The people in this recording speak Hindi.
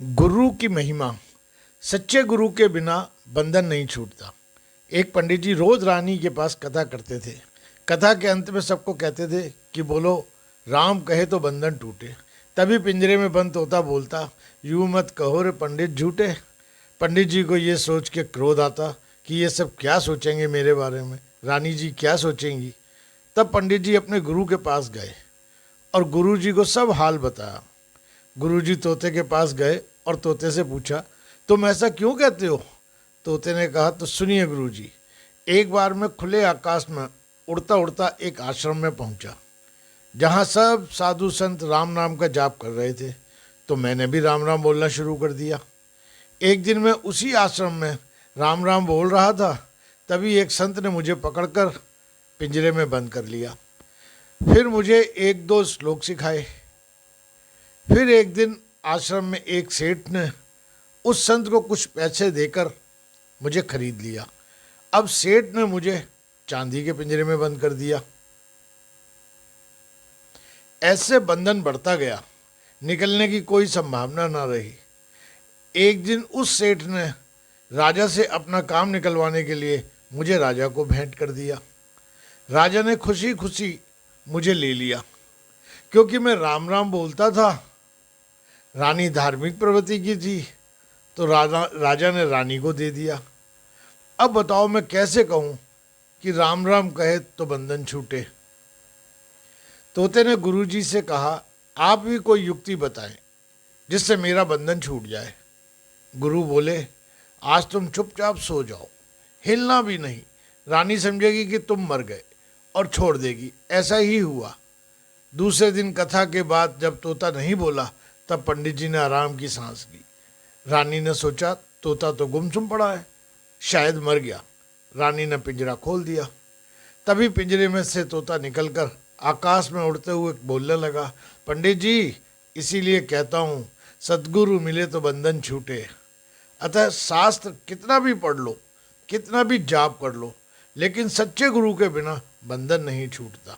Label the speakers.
Speaker 1: गुरु की महिमा। सच्चे गुरु के बिना बंधन नहीं छूटता। एक पंडित जी रोज रानी के पास कथा करते थे। कथा के अंत में सबको कहते थे कि बोलो राम कहे तो बंधन टूटे। तभी पिंजरे में बंद तोता बोलता, यूं मत कहो रे पंडित झूठे। पंडित जी को ये सोच के क्रोध आता कि ये सब क्या सोचेंगे मेरे बारे में, रानी जी क्या सोचेंगी। तब पंडित जी अपने गुरु के पास गए और गुरु जी को सब हाल बताया। गुरुजी तोते के पास गए और तोते से पूछा, तुम ऐसा क्यों कहते हो। तोते ने कहा, तो सुनिए गुरुजी, एक बार मैं खुले आकाश में उड़ता उड़ता एक आश्रम में पहुंचा जहां सब साधु संत राम नाम का जाप कर रहे थे। तो मैंने भी राम राम बोलना शुरू कर दिया। एक दिन मैं उसी आश्रम में राम राम बोल रहा था, तभी एक संत ने मुझे पकड़कर पिंजरे में बंद कर लिया। फिर मुझे एक दो श्लोक सिखाए। फिर एक दिन आश्रम में एक सेठ ने उस संत को कुछ पैसे देकर मुझे खरीद लिया। अब सेठ ने मुझे चांदी के पिंजरे में बंद कर दिया। ऐसे बंधन बढ़ता गया, निकलने की कोई संभावना न रही। एक दिन उस सेठ ने राजा से अपना काम निकलवाने के लिए मुझे राजा को भेंट कर दिया। राजा ने खुशी खुशी मुझे ले लिया क्योंकि मैं राम राम बोलता था। रानी धार्मिक प्रवृत्ति की थी तो राजा ने रानी को दे दिया। अब बताओ मैं कैसे कहूं कि राम राम कहे तो बंधन छूटे। तोते ने गुरुजी से कहा, आप भी कोई युक्ति बताएं जिससे मेरा बंधन छूट जाए। गुरु बोले, आज तुम चुपचाप सो जाओ, हिलना भी नहीं। रानी समझेगी कि तुम मर गए और छोड़ देगी। ऐसा ही हुआ। दूसरे दिन कथा के बाद जब तोता नहीं बोला तब पंडित जी ने आराम की सांस ली। रानी ने सोचा तोता तो गुमसुम पड़ा है, शायद मर गया। रानी ने पिंजरा खोल दिया। तभी पिंजरे में से तोता निकलकर आकाश में उड़ते हुए बोलने लगा, पंडित जी इसीलिए कहता हूँ सद्गुरु मिले तो बंधन छूटे। अतः शास्त्र कितना भी पढ़ लो, कितना भी जाप कर लो, लेकिन सच्चे गुरु के बिना बंधन नहीं छूटता।